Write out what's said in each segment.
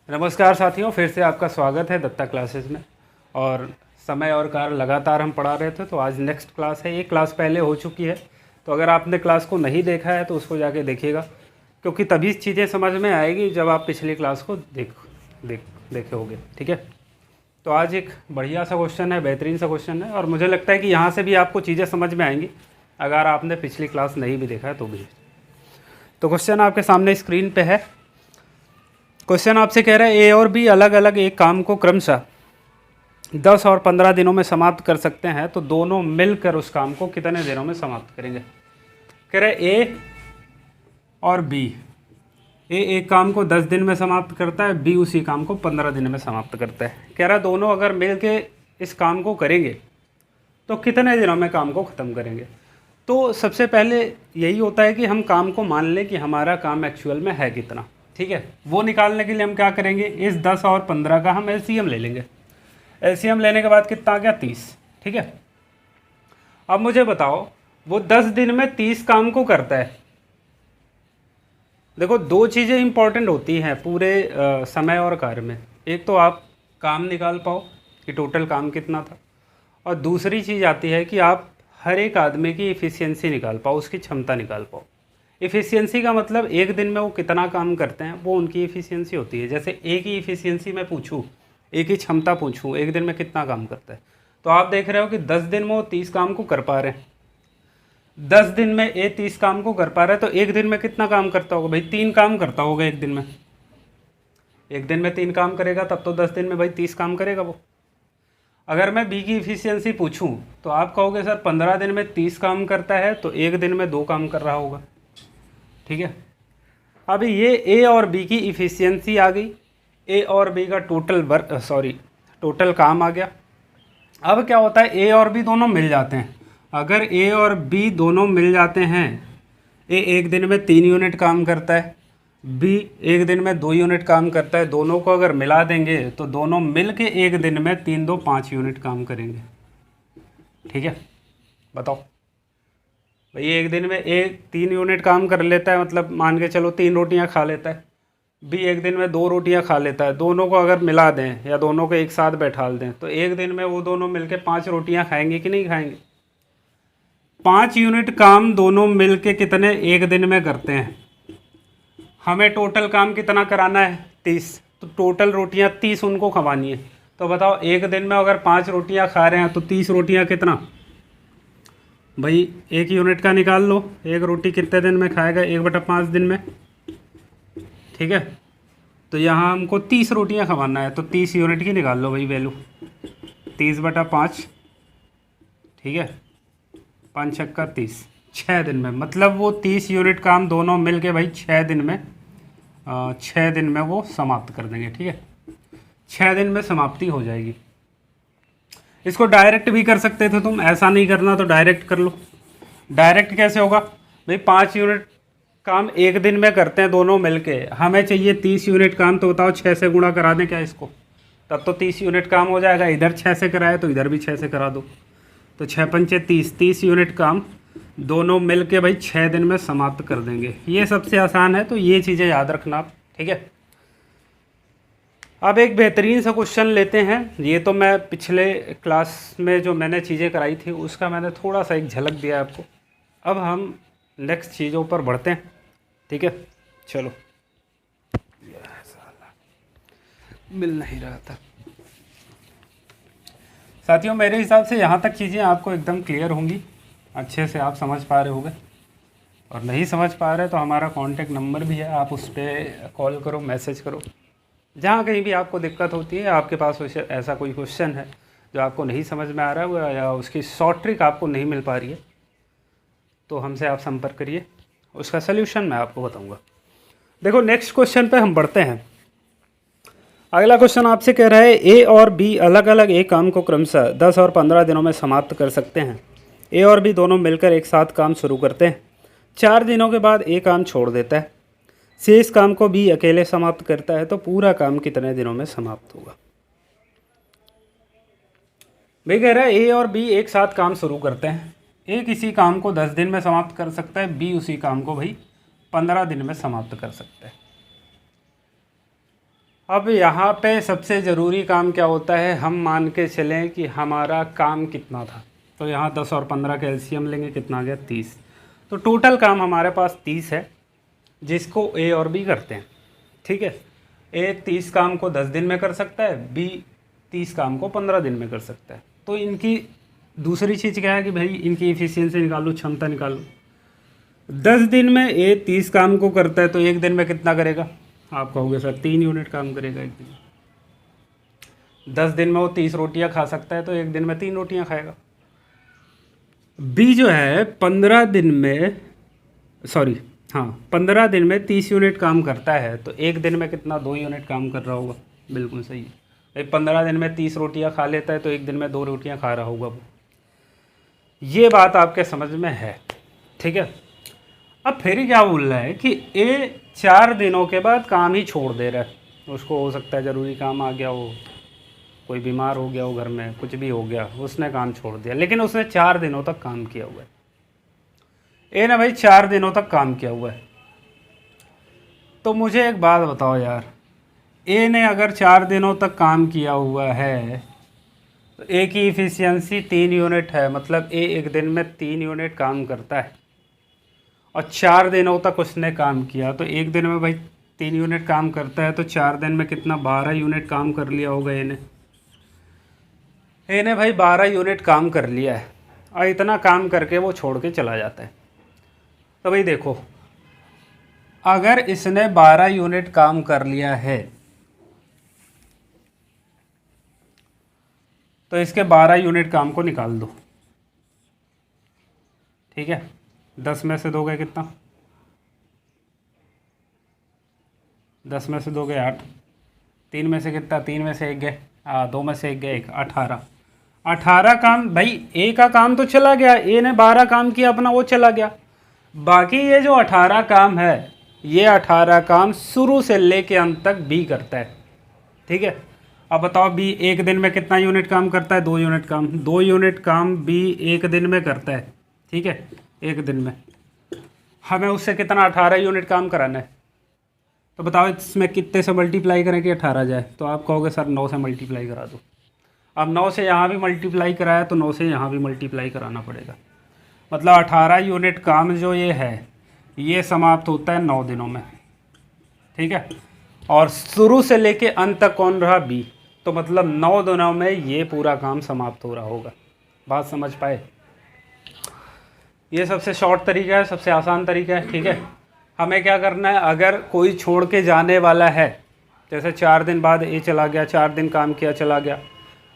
नमस्कार साथियों, फिर से आपका स्वागत है दत्ता क्लासेस में। और समय और कार्य लगातार हम पढ़ा रहे थे, तो आज नेक्स्ट क्लास है। एक क्लास पहले हो चुकी है, तो अगर आपने क्लास को नहीं देखा है तो उसको जाके देखिएगा, क्योंकि तभी चीज़ें समझ में आएगी जब आप पिछली क्लास को देखे होगे। ठीक है, तो आज एक बढ़िया सा क्वेश्चन है, बेहतरीन सा क्वेश्चन है, और मुझे लगता है कि यहाँ से भी आपको चीज़ें समझ में आएंगी अगर आपने पिछली क्लास नहीं भी देखा है तो भी। तो क्वेश्चन आपके सामने स्क्रीन पे है। क्वेश्चन आपसे कह रहा है ए और बी अलग अलग एक काम को क्रमशः 10 और 15 दिनों में समाप्त कर सकते हैं, तो दोनों मिलकर उस काम को कितने दिनों में समाप्त करेंगे। कह रहे ए और बी, ए एक काम को 10 दिन में समाप्त करता है, बी उसी काम को 15 दिन में समाप्त करता है। कह रहा है दोनों अगर मिल के इस काम को करेंगे तो कितने दिनों में काम को ख़त्म करेंगे। तो सबसे पहले यही होता है कि हम काम को मान लें कि हमारा काम एक्चुअल में है कितना। ठीक है, वो निकालने के लिए हम क्या करेंगे, इस 10 और 15 का हम एलसीएम ले लेंगे। एलसीएम लेने के बाद कितना आ गया, 30। ठीक है, अब मुझे बताओ वो 10 दिन में 30 काम को करता है। देखो, दो चीज़ें इंपॉर्टेंट होती हैं पूरे समय और कार्य में। एक तो आप काम निकाल पाओ कि टोटल काम कितना था, और दूसरी चीज़ आती है कि आप हर एक आदमी की इफ़िशियंसी निकाल पाओ, उसकी क्षमता निकाल पाओ। इफ़िशियंसी का मतलब एक दिन में वो कितना काम करते हैं, वो उनकी इफ़िशियंसी होती है। जैसे एक ही इफ़िशियंसी मैं पूछूं, एक ही क्षमता पूछूं, एक दिन में कितना काम करता है, तो आप देख रहे हो कि 10 दिन में वो 30 काम को कर पा रहे हैं। 10 दिन में ए 30 काम को कर पा रहा है, तो एक दिन में कितना काम करता होगा भाई, 3 काम करता होगा एक दिन में। एक दिन में 3 काम करेगा, तब तो 10 दिन में भाई 30 काम करेगा वो। अगर मैं बी की इफ़िशियंसी पूछूं तो आप कहोगे सर 15 दिन में 30 काम करता है, तो एक दिन में 2 काम कर रहा होगा। ठीक है, अब ये ए और बी की इफ़िशियंसी आ गई, ए और बी का टोटल काम आ गया। अब क्या होता है, ए और बी दोनों मिल जाते हैं। अगर ए और बी दोनों मिल जाते हैं, ए एक दिन में 3 यूनिट काम करता है, बी एक दिन में 2 यूनिट काम करता है, दोनों को अगर मिला देंगे तो दोनों मिल के एक दिन में 3 2 5 यूनिट काम करेंगे। ठीक है, बताओ भाई, एक दिन में ए 3 यूनिट काम कर लेता है, मतलब मान के चलो 3 रोटियां खा लेता है। बी एक दिन में 2 रोटियां खा लेता है। दोनों को अगर मिला दें या दोनों को एक साथ बैठाल दें, तो एक दिन में वो दोनों मिलके 5 रोटियां खाएंगे कि नहीं खाएंगे। 5 यूनिट काम दोनों मिल के कितने एक दिन में करते हैं। हमें टोटल काम कितना कराना है, 30, तो टोटल रोटियां 30 उनको खवानी है। तो बताओ एक दिन में अगर 5 रोटियां खा रहे हैं तो 30 रोटियां कितना भाई, 1 यूनिट का निकाल लो। एक रोटी कितने दिन में खाएगा, 1/5 दिन में। ठीक है, तो यहाँ हमको 30 रोटियाँ खवाना है, तो 30 यूनिट की निकाल लो भाई वैल्यू, 30/5। ठीक है, 5 छक्का 30, 6 दिन में। मतलब वो 30 यूनिट काम दोनों मिल के भाई 6 दिन में 6 दिन में वो समाप्त कर देंगे। ठीक है, 6 दिन में समाप्ति हो जाएगी। इसको डायरेक्ट भी कर सकते थे तुम, ऐसा नहीं करना तो डायरेक्ट कर लो। डायरेक्ट कैसे होगा भाई, 5 यूनिट काम एक दिन में करते हैं दोनों मिलके, हमें चाहिए 30 यूनिट काम, तो बताओ 6 से गुणा करा दें क्या इसको, तब तो 30 यूनिट काम हो जाएगा। इधर 6 से कराए तो इधर भी 6 से करा दो, तो 6 पंचे 30, 30 यूनिट काम दोनों मिल के भाई 6 दिन में समाप्त कर देंगे। ये सबसे आसान है, तो ये चीज़ें याद रखना आप। ठीक है, अब एक बेहतरीन सा क्वेश्चन लेते हैं। ये तो मैं पिछले क्लास में जो मैंने चीज़ें कराई थी उसका मैंने थोड़ा सा एक झलक दिया आपको। अब हम नेक्स्ट चीज़ों पर बढ़ते हैं। ठीक है, चलो, मिल नहीं रहा था। साथियों, मेरे हिसाब से यहाँ तक चीज़ें आपको एकदम क्लियर होंगी, अच्छे से आप समझ पा रहे होंगे। और नहीं समझ पा रहे तो हमारा कॉन्टैक्ट नंबर भी है, आप उस पर कॉल करो, मैसेज करो। जहाँ कहीं भी आपको दिक्कत होती है, आपके पास ऐसा कोई क्वेश्चन है जो आपको नहीं समझ में आ रहा है या उसकी शॉर्ट ट्रिक आपको नहीं मिल पा रही है, तो हमसे आप संपर्क करिए, उसका सल्यूशन मैं आपको बताऊंगा। देखो, नेक्स्ट क्वेश्चन पे हम बढ़ते हैं। अगला क्वेश्चन आपसे कह रहा है ए और बी अलग अलग एक काम को क्रमशः 10 और 15 दिनों में समाप्त कर सकते हैं। ए और बी दोनों मिलकर एक साथ काम शुरू करते हैं। 4 दिनों के बाद ए काम छोड़ देता है। शेष काम को बी अकेले समाप्त करता है, तो पूरा काम कितने दिनों में समाप्त होगा। भाई कह रहा है ए और बी एक साथ काम शुरू करते हैं। ए किसी काम को 10 दिन में समाप्त कर सकता है, बी उसी काम को भाई 15 दिन में समाप्त कर सकता है। अब यहाँ पे सबसे ज़रूरी काम क्या होता है, हम मान के चलें कि हमारा काम कितना था, तो यहाँ 10 और 15 का एलसीएम लेंगे, कितना आ गया 30। तो टोटल काम हमारे पास 30 है, जिसको ए और बी करते हैं। ठीक है, ए 30 काम को 10 दिन में कर सकता है, बी 30 काम को 15 दिन में कर सकता है। तो इनकी दूसरी चीज़ क्या है कि भाई इनकी एफिशिएंसी निकालो, क्षमता निकालो। 10 दिन में ए 30 काम को करता है, तो एक दिन में कितना करेगा? आप कहोगे सर 3 यूनिट काम करेगा एक दिन में। 10 दिन में वो 30 रोटियां खा सकता है, तो एक दिन में 3 रोटियां खाएगा। बी जो है 15 दिन में, सॉरी हाँ 15 दिन में 30 यूनिट काम करता है, तो एक दिन में कितना? 2 यूनिट काम कर रहा होगा। बिल्कुल सही है भाई, 15 दिन में 30 रोटियां खा लेता है, तो एक दिन में 2 रोटियां खा रहा होगा वो। ये बात आपके समझ में है? ठीक है। अब फिर क्या बोल रहा है कि ए 4 दिनों के बाद काम ही छोड़ दे रहा है। उसको हो सकता है ज़रूरी काम आ गया हो, कोई बीमार हो गया हो घर में, कुछ भी हो गया, उसने काम छोड़ दिया, लेकिन उसने 4 दिनों तक काम किया हुआ है। ए ने भाई 4 दिनों तक काम किया हुआ है। तो मुझे एक बात बताओ यार, ए ने अगर 4 दिनों तक काम किया हुआ है, तो ए की इफ़िशियंसी 3 यूनिट है, मतलब ए एक दिन में 3 यूनिट काम करता है, और 4 दिनों तक उसने काम किया, तो एक दिन में भाई 3 यूनिट काम करता है, तो 4 दिन में कितना? 12 यूनिट काम कर लिया होगा ए ने भाई 12 यूनिट काम कर लिया है, और इतना काम करके वो छोड़ के चला जाता है। तो भाई देखो, अगर इसने 12 यूनिट काम कर लिया है, तो इसके 12 यूनिट काम को निकाल दो। ठीक है, 10 में से 2 गए कितना? 10 में से 2 गए 8, 3 में से कितना? 3 में से 1 गए, 2 में से 1 गए 1, 18। 18 काम भाई, ए का काम तो चला गया, ए ने 12 काम किया अपना, वो चला गया। बाकी ये जो 18 काम है, ये 18 काम शुरू से लेके अंत तक बी करता है। ठीक है, अब बताओ बी एक दिन में कितना यूनिट काम करता है? 2 यूनिट काम। 2 यूनिट काम बी एक दिन में करता है। ठीक है, एक दिन में हमें उससे कितना? 18 यूनिट काम कराना है। तो बताओ इसमें कितने से मल्टीप्लाई करें कि 18 जाए? तो आप कहोगे सर 9 से मल्टीप्लाई करा दो। अब 9 से यहाँ भी मल्टीप्लाई कराया, तो 9 से यहाँ भी मल्टीप्लाई कराना पड़ेगा। मतलब 18 यूनिट काम जो ये है, ये समाप्त होता है 9 दिनों में। ठीक है, और शुरू से लेके अंत तक कौन रहा? बी। तो मतलब 9 दिनों में ये पूरा काम समाप्त हो रहा होगा। बात समझ पाए? ये सबसे शॉर्ट तरीका है, सबसे आसान तरीका है। ठीक है, हमें क्या करना है, अगर कोई छोड़ के जाने वाला है, जैसे 4 दिन बाद ए चला गया, 4 दिन काम किया चला गया,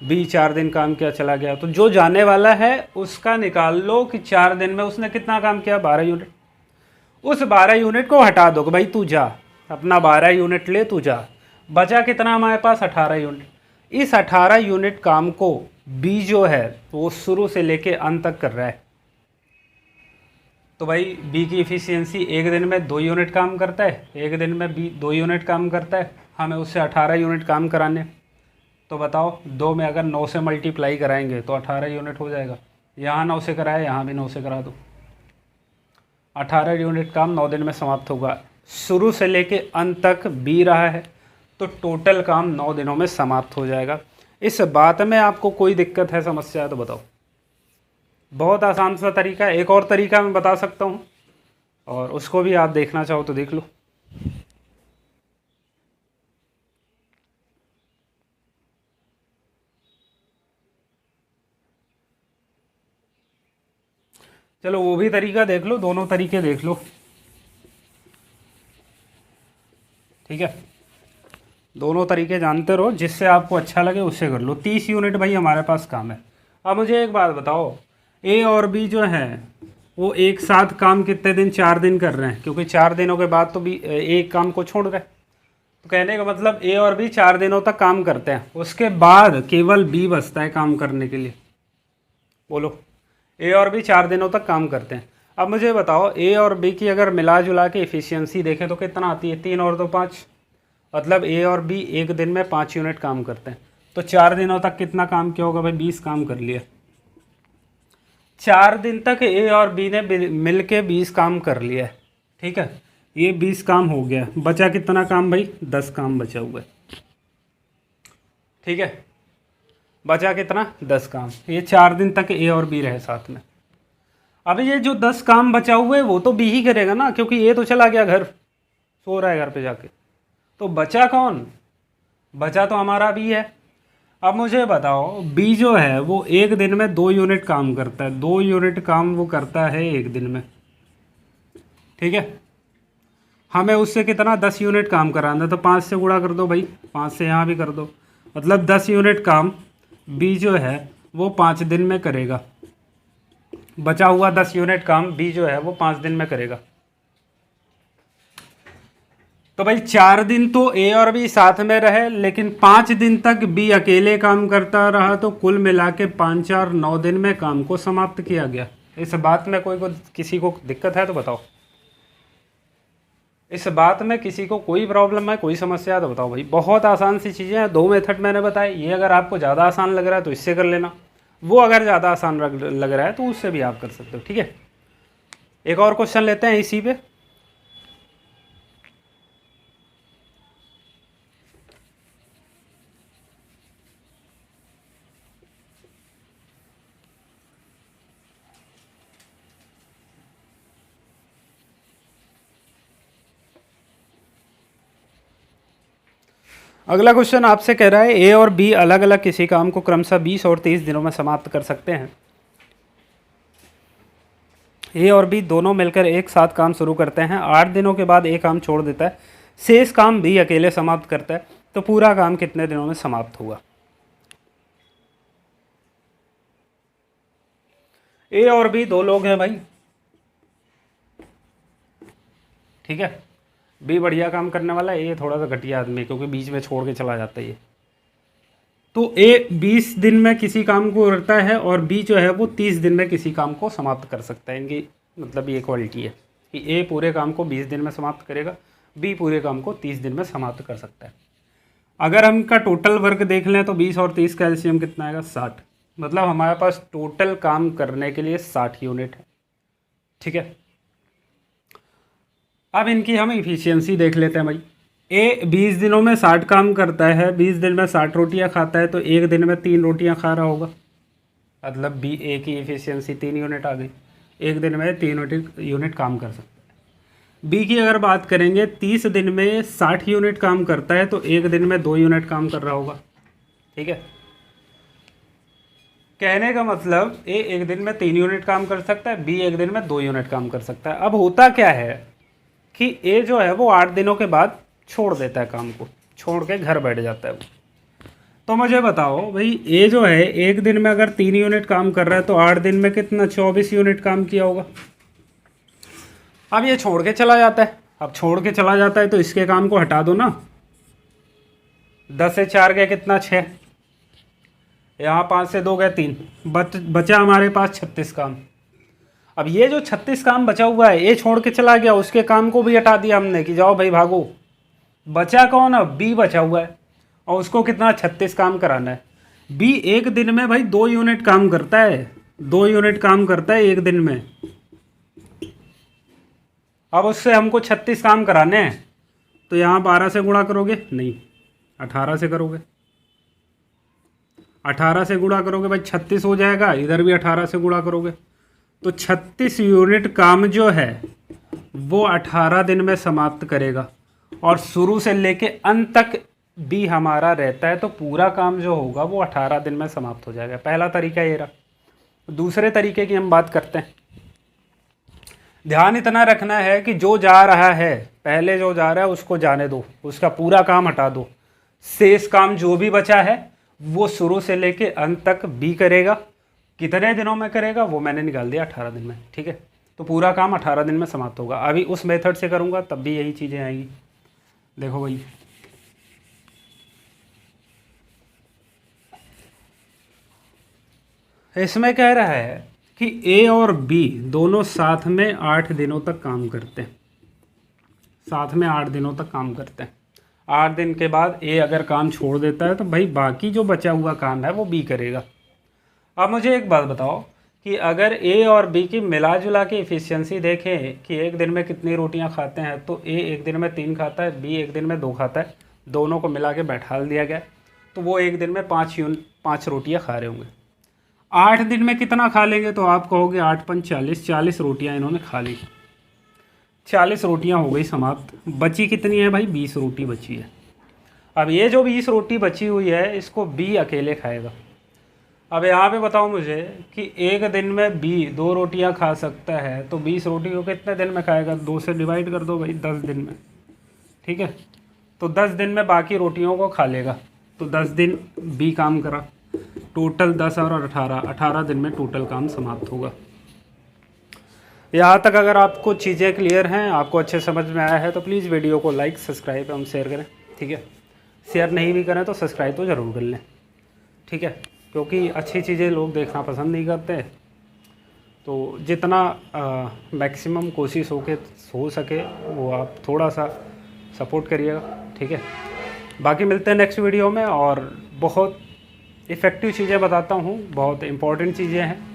बी 4 दिन काम किया चला गया, तो जो जाने वाला है उसका निकाल लो कि 4 दिन में उसने कितना काम किया? 12 यूनिट। उस 12 यूनिट को हटा दो कि भाई तू जा, अपना 12 यूनिट ले, तू जा। बचा कितना हमारे पास? 18 यूनिट। इस 18 यूनिट काम को बी जो है वो शुरू से लेके अंत तक कर रहा है। तो भाई बी की इफ़िशियंसी एक दिन में 2 यूनिट काम करता है, एक दिन में बी 2 यूनिट काम करता है, हमें उससे 18 यूनिट काम कराने। तो बताओ 2 में अगर 9 से मल्टीप्लाई कराएंगे तो 18 यूनिट हो जाएगा। यहाँ 9 से कराए, यहाँ भी 9 से करा दो। 18 यूनिट काम 9 दिन में समाप्त होगा। शुरू से लेके अंत तक बी रहा है, तो टोटल काम 9 दिनों में समाप्त हो जाएगा। इस बात में आपको कोई दिक्कत है, समस्या है तो बताओ। बहुत आसान सा तरीका है। एक और तरीका मैं बता सकता हूँ, और उसको भी आप देखना चाहो तो देख लो। चलो वो भी तरीका देख लो, दोनों तरीके देख लो। ठीक है, दोनों तरीके जानते रहो, जिससे आपको अच्छा लगे उससे कर लो। 30 यूनिट भाई हमारे पास काम है। अब मुझे एक बात बताओ, ए और बी जो है वो एक साथ काम कितने दिन? 4 दिन कर रहे हैं, क्योंकि 4 दिनों के बाद तो बी एक काम को छोड़ रहे हैं। तो कहने का मतलब ए और बी 4 दिनों तक काम करते हैं, उसके बाद केवल बी बचता है काम करने के लिए। बोलो, ए और बी 4 दिनों तक काम करते हैं। अब मुझे बताओ ए और बी की अगर मिला जुला के एफिशिएंसी देखें तो कितना आती है? 3 और 2 5, मतलब ए और बी एक दिन में 5 यूनिट काम करते हैं। तो 4 दिनों तक कितना काम किया होगा भाई? 20 काम कर लिया। 4 दिन तक ए और बी ने मिल के 20 काम कर लिया है। ठीक है, ये 20 काम हो गया, बचा कितना काम भाई? 10 काम बचा हुआ है। ठीक है, बचा कितना 10 काम। ये 4 दिन तक ए और बी रहे साथ में। अब ये जो 10 काम बचा हुए है वो तो बी ही करेगा ना, क्योंकि ये तो चला गया घर, सो रहा है घर पे जाके। तो बचा कौन? बचा तो हमारा बी है। अब मुझे बताओ, बी जो है वो एक दिन में 2 यूनिट काम करता है, 2 यूनिट काम वो करता है एक दिन में, ठीक है। हमें उससे कितना 10 यूनिट काम कराना है, तो 5 से गुणा कर दो भाई, 5 से यहाँ भी कर दो, मतलब 10 यूनिट काम बी जो है वो 5 दिन में करेगा। बचा हुआ 10 यूनिट काम बी जो है वो 5 दिन में करेगा। तो भाई 4 दिन तो ए और बी साथ में रहे, लेकिन 5 दिन तक बी अकेले काम करता रहा, तो कुल मिला के 5 और 9 दिन में काम को समाप्त किया गया। इस बात में किसी को दिक्कत है तो बताओ, इस बात में किसी को कोई प्रॉब्लम है, कोई समस्या है तो बताओ भाई। बहुत आसान सी चीज़ें हैं, 2 मेथड मैंने बताए। ये अगर आपको ज़्यादा आसान लग रहा है तो इससे कर लेना, वो अगर ज़्यादा आसान लग रहा है तो उससे भी आप कर सकते हो, ठीक है। एक और क्वेश्चन लेते हैं इसी पे। अगला क्वेश्चन आपसे कह रहा है ए और बी अलग अलग किसी काम को क्रमशः 20 और 30 दिनों में समाप्त कर सकते हैं। ए और बी दोनों मिलकर एक साथ काम शुरू करते हैं, 8 दिनों के बाद ए काम छोड़ देता है, शेष काम बी अकेले समाप्त करता है, तो पूरा काम कितने दिनों में समाप्त हुआ? ए और बी 2 लोग हैं भाई, ठीक है। बी बढ़िया काम करने वाला है, ए थोड़ा सा घटिया आदमी, क्योंकि बीच में छोड़ के चला जाता है ये। तो ए 20 दिन में किसी काम को करता है और बी जो है वो 30 दिन में किसी काम को समाप्त कर सकता है। इनकी मतलब ये क्वालिटी है कि ए पूरे काम को 20 दिन में समाप्त करेगा, बी पूरे काम को 30 दिन में समाप्त कर सकता है। अगर हम इनका टोटल वर्क देख लें तो 20 और 30 का एलसीएम कितना आएगा? 60। मतलब हमारे पास टोटल काम करने के लिए 60 यूनिट है, ठीक है। अब इनकी हम इफिशियंसी देख लेते हैं भाई। ए 20 दिनों में 60 काम करता है, 20 दिन में 60 रोटियां खाता है, तो एक दिन में 3 रोटियां खा रहा होगा, मतलब बी ए की इफिशियंसी 3 यूनिट आ गई, एक दिन में 3 यूनिट काम कर सकता है। बी की अगर बात करेंगे, 30 दिन में 60 यूनिट काम करता है, तो एक दिन में 2 यूनिट काम कर रहा होगा, ठीक है। कहने का मतलब ए एक दिन में 3 यूनिट काम कर सकता है, बी एक दिन में 2 यूनिट काम कर सकता है। अब होता क्या है कि ए जो है वो 8 दिनों के बाद छोड़ देता है, काम को छोड़ के घर बैठ जाता है वो। तो मुझे बताओ भाई, ए जो है एक दिन में अगर 3 यूनिट काम कर रहा है, तो 8 दिन में कितना 24 यूनिट काम किया होगा। अब ये छोड़ के चला जाता है, अब छोड़ के चला जाता है तो इसके काम को हटा दो ना, 10 से 4 गए कितना 6, यहाँ 5 से 2 गए 3, बचा हमारे पास 36 काम। अब ये जो 36 काम बचा हुआ है, ये छोड़ के चला गया, उसके काम को भी हटा दिया हमने कि जाओ भाई भागो। बचा कौन? अब बी बचा हुआ है, और उसको कितना 36 काम कराना है। बी एक दिन में भाई 2 यूनिट काम करता है, 2 यूनिट काम करता है एक दिन में। अब उससे हमको 36 काम कराने हैं, तो यहाँ 12 से गुणा करोगे? नहीं, 18 से करोगे। 18 से गुणा करोगे भाई 36 हो जाएगा, इधर भी 18 से गुणा करोगे, तो 36 यूनिट काम जो है वो 18 दिन में समाप्त करेगा, और शुरू से लेके अंत तक बी हमारा रहता है, तो पूरा काम जो होगा वो 18 दिन में समाप्त हो जाएगा। पहला तरीका ये रहा। दूसरे तरीके की हम बात करते हैं। ध्यान इतना रखना है कि जो जा रहा है, पहले जो जा रहा है उसको जाने दो, उसका पूरा काम हटा दो, शेष काम जो भी बचा है वो शुरू से लेके अंत तक बी करेगा। कितने दिनों में करेगा वो मैंने निकाल दिया, 18 दिन में, ठीक है। तो पूरा काम 18 दिन में समाप्त होगा। अभी उस मेथड से करूँगा तब भी यही चीज़ें आएंगी। देखो भाई, इसमें कह रहा है कि ए और बी दोनों साथ में 8 दिनों तक काम करते हैं, साथ में 8 दिनों तक काम करते हैं। 8 दिन के बाद ए अगर काम छोड़ देता है तो भाई बाकी जो बचा हुआ काम है वो बी करेगा। अब मुझे एक बात बताओ कि अगर ए और बी की मिला जुला के इफ़िशियंसी देखें कि एक दिन में कितनी रोटियां खाते हैं, तो ए एक दिन में 3 खाता है, बी एक दिन में 2 खाता है, दोनों को मिला के बैठा दिया गया, तो वो एक दिन में 5 रोटियां खा रहे होंगे। 8 दिन में कितना खा लेंगे, तो आप कहोगे 8 पंच 40, 40 रोटियाँ इन्होंने खा ली। 40 रोटियाँ हो गई समाप्त। बची कितनी है भाई, 20 रोटी बची है। अब ये जो 20 रोटी बची हुई है इसको बी अकेले खाएगा। अब यहाँ पे बताओ मुझे कि एक दिन में बी 2 रोटियाँ खा सकता है, तो 20 रोटी को कितने दिन में खाएगा, 2 से डिवाइड कर दो भाई, 10 दिन में। ठीक है, तो 10 दिन में बाकी रोटियों को खा लेगा। तो 10 दिन बी काम करा, टोटल 10 और 18 दिन में टोटल काम समाप्त होगा। यहाँ तक अगर आपको चीज़ें क्लियर हैं, आपको अच्छे समझ में आया है, तो प्लीज़ वीडियो को लाइक, सब्सक्राइब एवं शेयर करें। ठीक है, शेयर नहीं भी करें तो सब्सक्राइब तो ज़रूर कर लें। ठीक है, क्योंकि अच्छी चीज़ें लोग देखना पसंद नहीं करते। तो जितना मैक्सिमम कोशिश हो सके वो आप थोड़ा सा सपोर्ट करिएगा। ठीक है, बाकी मिलते हैं नेक्स्ट वीडियो में, और बहुत इफ़ेक्टिव चीज़ें बताता हूँ, बहुत इम्पोर्टेंट चीज़ें हैं।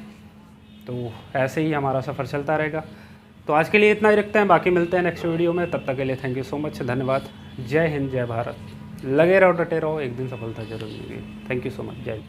तो ऐसे ही हमारा सफ़र चलता रहेगा। तो आज के लिए इतना ही रखते हैं, बाकी मिलते हैं नेक्स्ट वीडियो में। तब तक के लिए थैंक यू सो मच, धन्यवाद। जय हिंद, जय भारत। लगे रहो, डटे रहो, एक दिन सफलता जरूर मिलेगी। थैंक यू सो मच, जय हिंद।